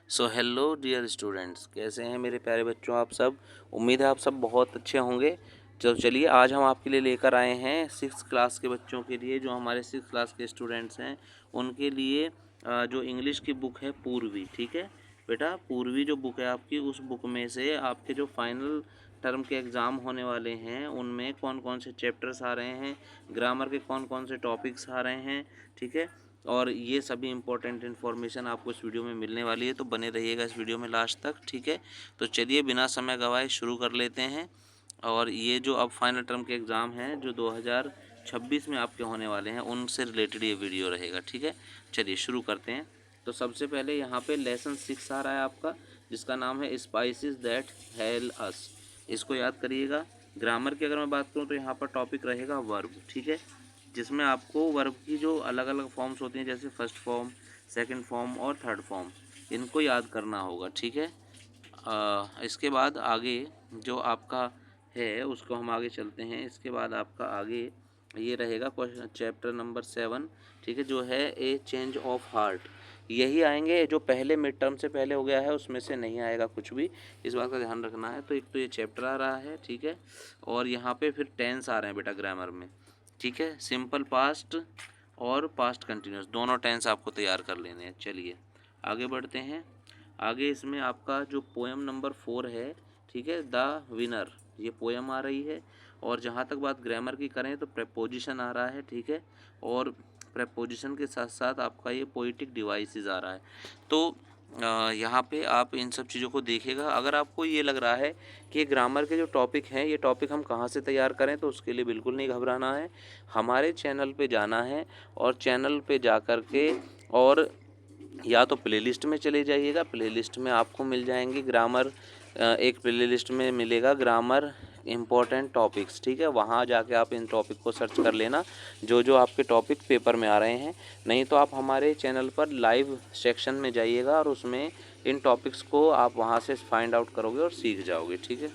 So hello dear students, कैसे हैं मेरे प्यारे बच्चों आप सब। उम्मीद है आप सब बहुत अच्छे होंगे। चलिए आज हम आपके लिए लेकर आए हैं 6th क्लास के बच्चों के लिए, जो हमारे 6th क्लास के स्टूडेंट्स हैं उनके लिए जो इंग्लिश की बुक है पूर्वी। ठीक है बेटा, पूर्वी जो बुक है आपकी, उस बुक में से आपके जो फाइनल टर्म के एग्ज़ाम होने वाले हैं उनमें कौन कौन से चैप्टर्स आ रहे हैं, ग्रामर के कौन कौन से टॉपिक्स आ रहे हैं, ठीक है, और ये सभी इंपॉर्टेंट इन्फॉर्मेशन आपको इस वीडियो में मिलने वाली है। तो बने रहिएगा इस वीडियो में लास्ट तक, ठीक है। तो चलिए बिना समय गवाए शुरू कर लेते हैं। और ये जो अब फाइनल टर्म के एग्ज़ाम हैं जो 2026 में आपके होने वाले हैं, उनसे रिलेटेड ये वीडियो रहेगा, ठीक है। चलिए शुरू करते हैं। तो सबसे पहले यहाँ पे लेसन 6 आ रहा है आपका, जिसका नाम है स्पाइसेस दैट हेल अस। इसको याद करिएगा। ग्रामर की अगर मैं बात करूँ तो यहाँ पर टॉपिक रहेगा वर्ब, ठीक है, जिसमें आपको वर्ब की जो अलग अलग फॉर्म्स होती हैं, जैसे फर्स्ट फॉर्म, सेकंड फॉर्म और थर्ड फॉर्म, इनको याद करना होगा, ठीक है। इसके बाद आगे जो आपका है उसको हम आगे चलते हैं। इसके बाद आपका आगे ये रहेगा क्वेश्चन चैप्टर नंबर 7, ठीक है, जो है ए चेंज ऑफ हार्ट। यही आएंगे जो पहले मिड टर्म से पहले हो गया है उसमें से नहीं आएगा कुछ भी, इस बात का ध्यान रखना है। तो एक तो ये चैप्टर आ रहा है, ठीक है, और यहाँ पे फिर टेंस आ रहे हैं बेटा ग्रामर में, ठीक है। सिंपल पास्ट और पास्ट कंटिन्यूस दोनों टेंस आपको तैयार कर लेने हैं। चलिए आगे बढ़ते हैं। आगे इसमें आपका जो पोएम नंबर 4 है, ठीक है, द विनर, ये पोएम आ रही है। और जहाँ तक बात ग्रामर की करें तो प्रेपोजिशन आ रहा है, ठीक है, और प्रेपोजिशन के साथ साथ आपका ये पोइटिक डिवाइसेस आ रहा है। तो यहाँ पे आप इन सब चीज़ों को देखिएगा। अगर आपको ये लग रहा है कि ये ग्रामर के जो टॉपिक हैं ये टॉपिक हम कहाँ से तैयार करें, तो उसके लिए बिल्कुल नहीं घबराना है। हमारे चैनल पे जाना है और चैनल पे जा कर के, और या तो प्लेलिस्ट में चले जाइएगा, प्लेलिस्ट में आपको मिल जाएंगे ग्रामर, एक प्लेलिस्ट में मिलेगा ग्रामर इम्पोर्टेंट टॉपिक्स, ठीक है, वहाँ जाके आप इन टॉपिक को सर्च कर लेना जो जो आपके टॉपिक पेपर में आ रहे हैं। नहीं तो आप हमारे चैनल पर लाइव सेक्शन में जाइएगा और उसमें इन टॉपिक्स को आप वहाँ से फाइंड आउट करोगे और सीख जाओगे, ठीक है।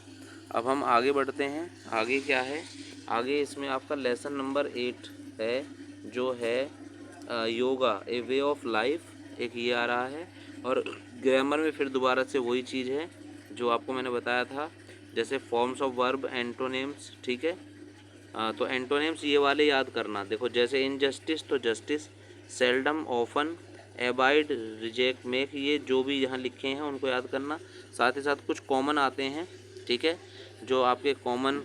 अब हम आगे बढ़ते हैं। आगे क्या है, आगे इसमें आपका लेसन नंबर 8 है, जो है योगा ए वे ऑफ लाइफ, एक ये आ रहा है। और ग्रामर में फिर दोबारा से वही चीज़ है जो आपको मैंने बताया था, जैसे फॉर्म्स ऑफ वर्ब, एंटोनिम्स, ठीक है। तो एंटोनिम्स ये वाले याद करना। देखो जैसे इनजस्टिस तो justice, seldom, often, abide, reject, make, ये जो भी यहाँ लिखे हैं उनको याद करना। साथ ही साथ कुछ कॉमन आते हैं, ठीक है, जो आपके कॉमन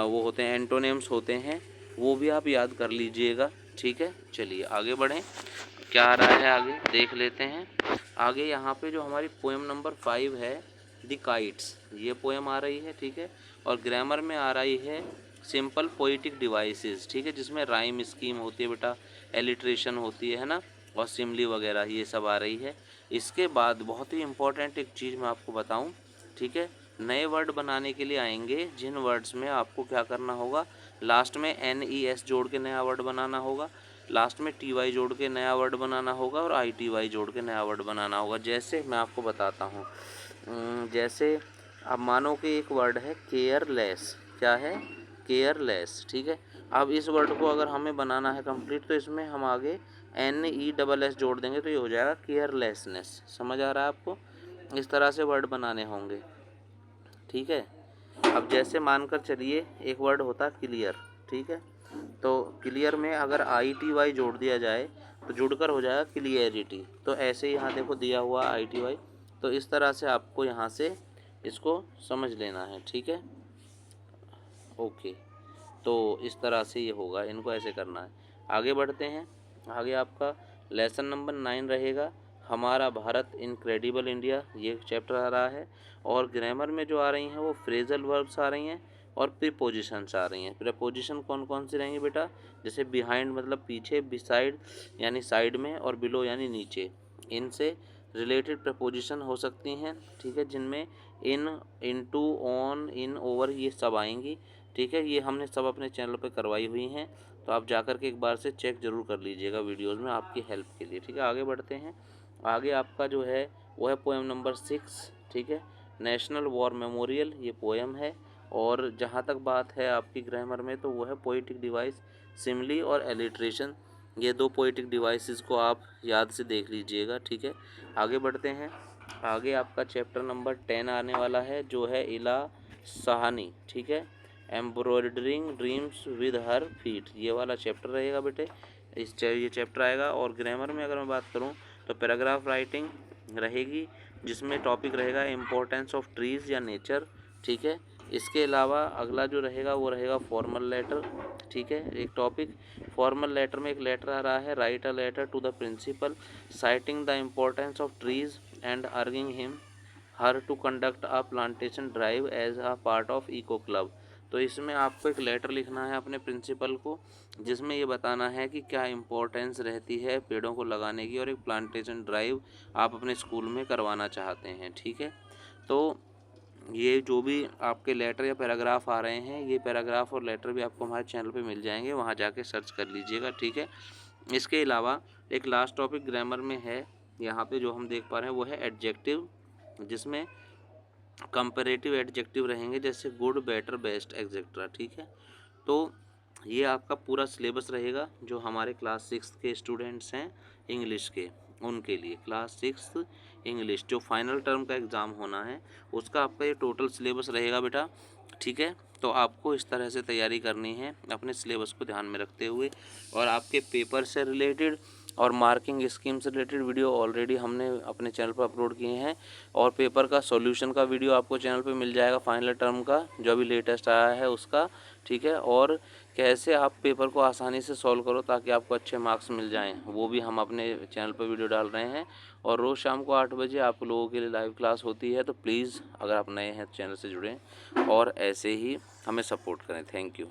वो होते हैं, एंटोनिम्स होते हैं, वो भी आप याद कर लीजिएगा, ठीक है। चलिए आगे बढ़ें, क्या आ रहा है आगे देख लेते हैं। आगे यहाँ पे जो हमारी पोएम नंबर 5 है, द काइट्स, ये पोएम आ रही है, ठीक है, और ग्रामर में आ रही है सिंपल पोइटिक डिवाइसेस, ठीक है, जिसमें राइम स्कीम होती है बेटा, एलिट्रेशन होती है ना, और सिमली वगैरह ये सब आ रही है। इसके बाद बहुत ही इम्पोर्टेंट एक चीज़ मैं आपको बताऊं, ठीक है, नए वर्ड बनाने के लिए आएंगे, जिन वर्ड्स में आपको क्या करना होगा, लास्ट में NES जोड़ के नया वर्ड बनाना होगा, लास्ट में TY जोड़ के नया वर्ड बनाना होगा, और ITY जोड़ के नया वर्ड बनाना होगा। जैसे मैं आपको बताता हूँ, जैसे अब मानो कि एक वर्ड है केयरलेस, क्या है, केयरलेस, ठीक है। अब इस वर्ड को अगर हमें बनाना है कंप्लीट, तो इसमें हम आगे NESS जोड़ देंगे तो ये हो जाएगा केयरलेसनेस। समझ आ रहा है आपको, इस तरह से वर्ड बनाने होंगे, ठीक है। अब जैसे मानकर चलिए एक वर्ड होता क्लियर, ठीक है, तो क्लियर में अगर ITY जोड़ दिया जाए तो जुड़कर हो जाएगा क्लियरिटी। तो ऐसे यहाँ देखो दिया हुआ ITY, तो इस तरह से आपको यहाँ से इसको समझ लेना है, ठीक है, ओके। तो इस तरह से ये होगा, इनको ऐसे करना है। आगे बढ़ते हैं। आगे आपका लेसन नंबर 9 रहेगा, हमारा भारत इनक्रेडिबल इंडिया, ये चैप्टर आ रहा है। और ग्रामर में जो आ रही हैं वो फ्रेजल वर्ब्स आ रही हैं और प्रीपोजिशंस आ रही हैं। प्रीपोजिशन कौन कौन सी रहेंगी बेटा, जैसे बिहाइंड मतलब पीछे, बिसाइड यानी साइड में, और बिलो यानी नीचे, इनसे रिलेटेड प्रपोजिशन हो सकती हैं, ठीक है, जिनमें इन, इनटू, ऑन, इन, ओवर ये सब आएंगी, ठीक है। ये हमने सब अपने चैनल पे करवाई हुई हैं, तो आप जाकर के एक बार से चेक ज़रूर कर लीजिएगा वीडियोज़ में आपकी हेल्प के लिए, ठीक है। आगे बढ़ते हैं। आगे आपका जो है वो है पोएम नंबर 6, ठीक है, नेशनल वॉर मेमोरियल, ये पोएम है। और जहाँ तक बात है आपकी ग्रामर में, तो वो है पोइटिक डिवाइस, सिमली और एलिट्रेशन, ये दो पोइटिक डिवाइसेस को आप याद से देख लीजिएगा, ठीक है। आगे बढ़ते हैं। आगे आपका चैप्टर नंबर 10 आने वाला है, जो है इला साहनी, ठीक है। Embroidering dreams with her feet, ये वाला चैप्टर रहेगा बेटे, ये चैप्टर आएगा। और ग्रामर में अगर मैं बात करूँ तो पैराग्राफ राइटिंग रहेगी, जिसमें टॉपिक रहेगा इम्पोर्टेंस ऑफ ट्रीज़ या नेचर, ठीक है। इसके अलावा अगला जो रहेगा वो रहेगा फॉर्मल लेटर, ठीक है। एक टॉपिक फॉर्मल लेटर में एक लेटर आ रहा है, write a letter to the principal citing the importance of trees and urging him her to conduct a plantation drive as a part of eco club. तो इसमें आपको एक लेटर लिखना है अपने प्रिंसिपल को, जिसमें ये बताना है कि क्या इम्पोर्टेंस रहती है पेड़ों को लगाने की, और एक प्लांटेशन ड्राइव आप अपने स्कूल में करवाना चाहते हैं, ठीक है। तो ये जो भी आपके लेटर या पैराग्राफ आ रहे हैं, ये पैराग्राफ और लेटर भी आपको हमारे चैनल पे मिल जाएंगे, वहाँ जाके सर्च कर लीजिएगा, ठीक है। इसके अलावा एक लास्ट टॉपिक ग्रामर में है, यहाँ पे जो हम देख पा रहे हैं वो है एडजेक्टिव, जिसमें कंपैरेटिव एडजेक्टिव रहेंगे, जैसे गुड, बेटर, बेस्ट, एक्सेट्रा, ठीक है। तो ये आपका पूरा सिलेबस रहेगा, जो हमारे क्लास 6 के स्टूडेंट्स हैं इंग्लिश के, उनके लिए क्लास 6 इंग्लिश जो फाइनल टर्म का एग्ज़ाम होना है, उसका आपका ये टोटल सिलेबस रहेगा बेटा, ठीक है। तो आपको इस तरह से तैयारी करनी है अपने सिलेबस को ध्यान में रखते हुए। और आपके पेपर से रिलेटेड और मार्किंग स्कीम से रिलेटेड वीडियो ऑलरेडी हमने अपने चैनल पर अपलोड किए हैं, और पेपर का सॉल्यूशन का वीडियो आपको चैनल पे मिल जाएगा, फाइनल टर्म का जो अभी लेटेस्ट आया है उसका, ठीक है। और कैसे आप पेपर को आसानी से सॉल्व करो ताकि आपको अच्छे मार्क्स मिल जाएं, वो भी हम अपने चैनल पर वीडियो डाल रहे हैं। और रोज़ शाम को 8 बजे आप लोगों के लिए लाइव क्लास होती है, तो प्लीज़ अगर आप नए हैं तो चैनल से जुड़ें और ऐसे ही हमें सपोर्ट करें। Thank you.